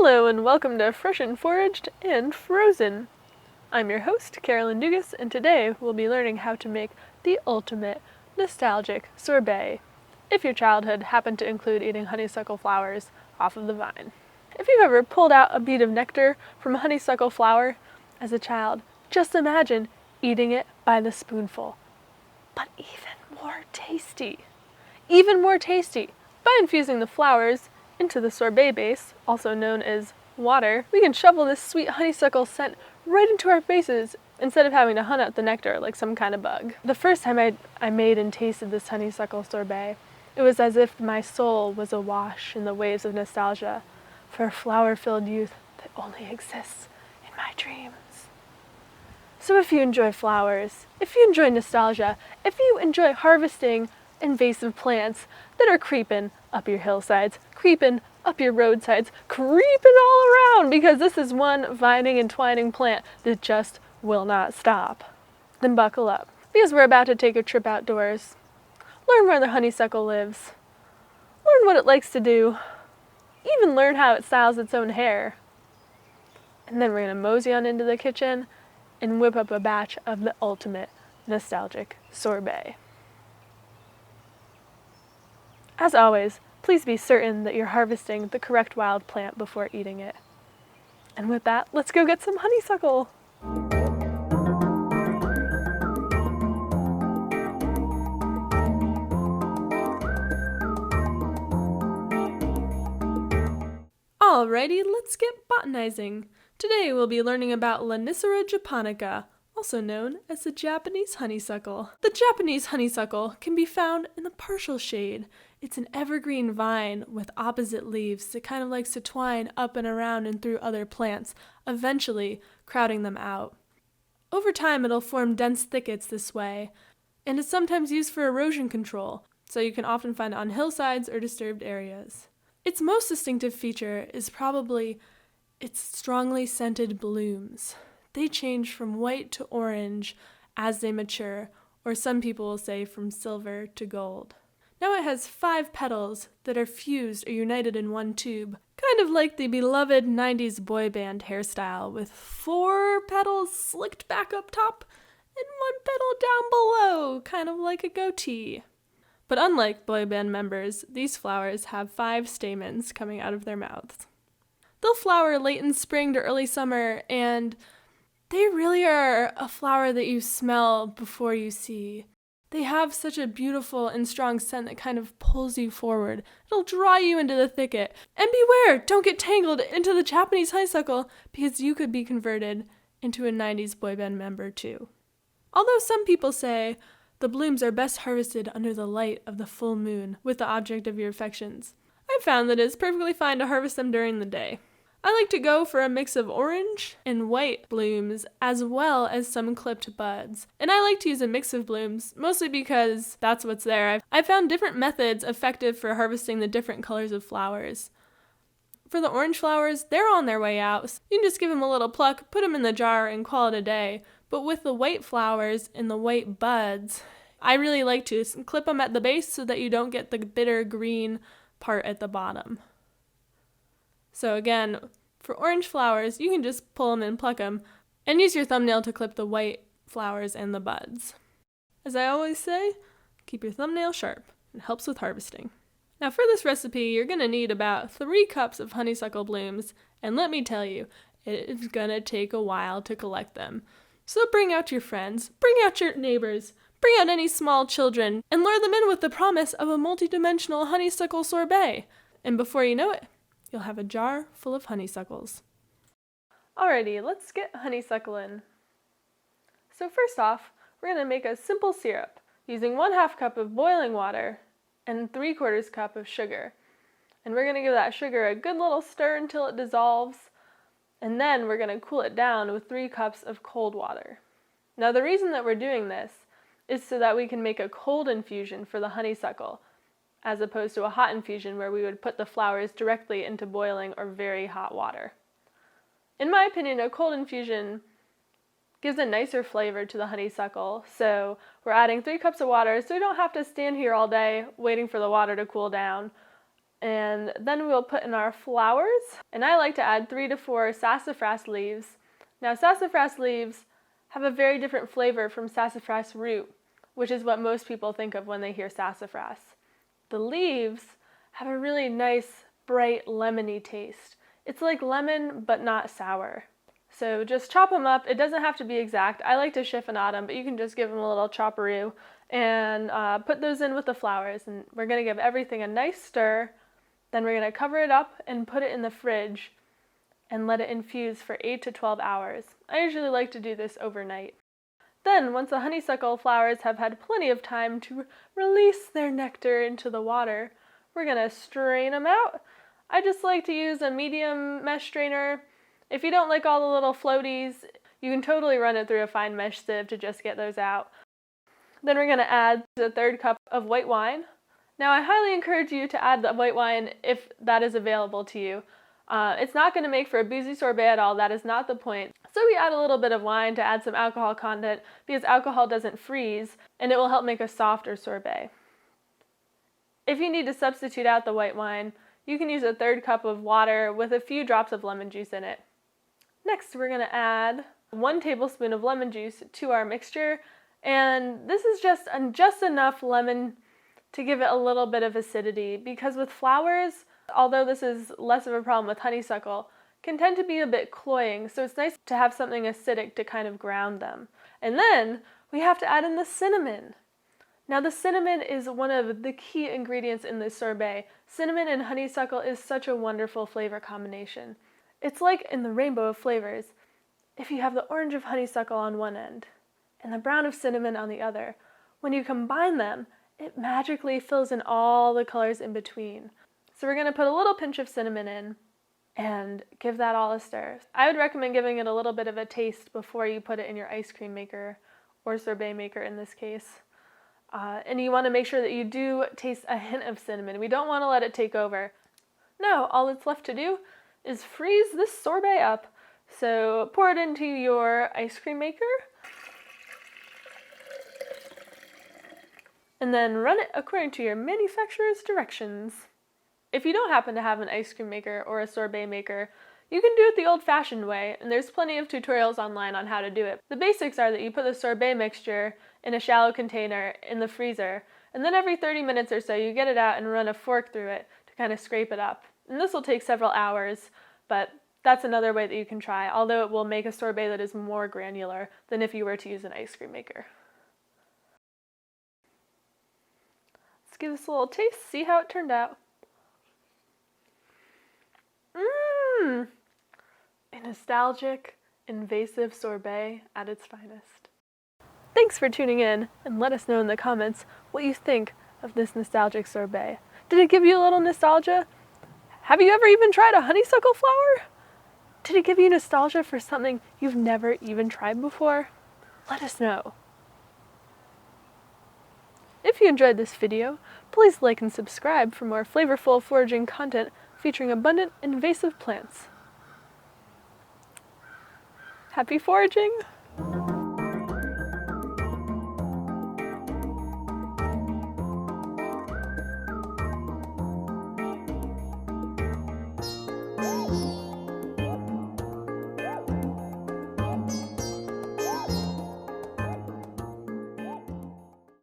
Hello and welcome to Fresh Foraged and Frozen. I'm your host, Carolyn Dugas, and today we'll be learning how to make the ultimate nostalgic sorbet, if your childhood happened to include eating honeysuckle flowers off of the vine. If you've ever pulled out a bead of nectar from a honeysuckle flower as a child, just imagine eating it by the spoonful. But even more tasty by infusing the flowers into the sorbet base, also known as water. We can shovel this sweet honeysuckle scent right into our faces instead of having to hunt out the nectar like some kind of bug. The first time I made and tasted this honeysuckle sorbet, it was as if my soul was awash in the waves of nostalgia for a flower-filled youth that only exists in my dreams. So if you enjoy flowers, if you enjoy nostalgia, if you enjoy harvesting invasive plants that are creeping up your hillsides, creeping up your roadsides, creeping all around, because this is one vining and twining plant that just will not stop, then buckle up, because we're about to take a trip outdoors, learn where the honeysuckle lives, learn what it likes to do, even learn how it styles its own hair. And then we're going to mosey on into the kitchen and whip up a batch of the ultimate nostalgic sorbet. As always, please be certain that you're harvesting the correct wild plant before eating it. And with that, let's go get some honeysuckle! Alrighty, let's get botanizing. Today we'll be learning about Lonicera japonica, also known as the Japanese honeysuckle. The Japanese honeysuckle can be found in the partial shade. It's an evergreen vine with opposite leaves that kind of likes to twine up and around and through other plants, eventually crowding them out. Over time, it'll form dense thickets this way, and is sometimes used for erosion control, so you can often find it on hillsides or disturbed areas. Its most distinctive feature is probably its strongly scented blooms. They change from white to orange as they mature, or some people will say from silver to gold. Now it has 5 petals that are fused or united in one tube, kind of like the beloved 90s boy band hairstyle, with 4 petals slicked back up top and 1 petal down below, kind of like a goatee. But unlike boy band members, these flowers have 5 stamens coming out of their mouths. They'll flower late in spring to early summer, and they really are a flower that you smell before you see. They have such a beautiful and strong scent that kind of pulls you forward. It'll draw you into the thicket. And beware, don't get tangled into the Japanese honeysuckle, because you could be converted into a 90s boy band member too. Although some people say the blooms are best harvested under the light of the full moon with the object of your affections, I've found that it's perfectly fine to harvest them during the day. I like to go for a mix of orange and white blooms as well as some clipped buds. And I like to use a mix of blooms, mostly because that's what's there. I've found different methods effective for harvesting the different colors of flowers. For the orange flowers, they're on their way out. So you can just give them a little pluck, put them in the jar, and call it a day. But with the white flowers and the white buds, I really like to clip them at the base so that you don't get the bitter green part at the bottom. So again, for orange flowers, you can just pull them and pluck them, and use your thumbnail to clip the white flowers and the buds. As I always say, keep your thumbnail sharp. It helps with harvesting. Now for this recipe, you're going to need about 3 cups of honeysuckle blooms, and let me tell you, it is going to take a while to collect them. So bring out your friends, bring out your neighbors, bring out any small children, and lure them in with the promise of a multi-dimensional honeysuckle sorbet. And before you know it, you'll have a jar full of honeysuckles. Alrighty, let's get honeysuckling. So first off, we're going to make a simple syrup using 1/2 cup of boiling water and 3/4 cup of sugar. And we're going to give that sugar a good little stir until it dissolves, and then we're going to cool it down with 3 cups of cold water. Now the reason that we're doing this is so that we can make a cold infusion for the honeysuckle, as opposed to a hot infusion where we would put the flowers directly into boiling or very hot water. In my opinion, a cold infusion gives a nicer flavor to the honeysuckle, so we're adding 3 cups of water so we don't have to stand here all day waiting for the water to cool down. And then we'll put in our flowers, and I like to add 3 to 4 sassafras leaves. Now sassafras leaves have a very different flavor from sassafras root, which is what most people think of when they hear sassafras. The leaves have a really nice, bright, lemony taste. It's like lemon, but not sour. So just chop them up. It doesn't have to be exact. I like to chiffonade them, but you can just give them a little chopperoo and put those in with the flowers. And we're going to give everything a nice stir. Then we're going to cover it up and put it in the fridge and let it infuse for 8 to 12 hours. I usually like to do this overnight. Then, once the honeysuckle flowers have had plenty of time to release their nectar into the water, we're going to strain them out. I just like to use a medium mesh strainer. If you don't like all the little floaties, you can totally run it through a fine mesh sieve to just get those out. Then we're going to add a 1/3 cup of white wine. Now, I highly encourage you to add the white wine if that is available to you. It's not going to make for a boozy sorbet at all. That is not the point. So we add a little bit of wine to add some alcohol content because alcohol doesn't freeze and it will help make a softer sorbet. If you need to substitute out the white wine, you can use a 1/3 cup of water with a few drops of lemon juice in it. Next, we're going to add 1 tablespoon of lemon juice to our mixture, and this is just enough lemon to give it a little bit of acidity, because with flowers, although this is less of a problem with honeysuckle, can tend to be a bit cloying, so it's nice to have something acidic to kind of ground them. And then we have to add in the cinnamon. Now the cinnamon is one of the key ingredients in this sorbet. Cinnamon and honeysuckle is such a wonderful flavor combination. It's like in the rainbow of flavors. If you have the orange of honeysuckle on one end and the brown of cinnamon on the other, when you combine them, it magically fills in all the colors in between. So we're going to put a little pinch of cinnamon in and give that all a stir. I would recommend giving it a little bit of a taste before you put it in your ice cream maker, or sorbet maker in this case. And you want to make sure that you do taste a hint of cinnamon. We don't want to let it take over. Now, all that's left to do is freeze this sorbet up. So pour it into your ice cream maker and then run it according to your manufacturer's directions. If you don't happen to have an ice cream maker or a sorbet maker, you can do it the old-fashioned way, and there's plenty of tutorials online on how to do it. The basics are that you put the sorbet mixture in a shallow container in the freezer, and then every 30 minutes or so you get it out and run a fork through it to kind of scrape it up. And this will take several hours, but that's another way that you can try, although it will make a sorbet that is more granular than if you were to use an ice cream maker. Let's give this a little taste, see how it turned out. A nostalgic, invasive sorbet at its finest. Thanks for tuning in, and let us know in the comments what you think of this nostalgic sorbet. Did it give you a little nostalgia? Have you ever even tried a honeysuckle flower? Did it give you nostalgia for something you've never even tried before? Let us know. If you enjoyed this video, please like and subscribe for more flavorful foraging content featuring abundant invasive plants. Happy foraging!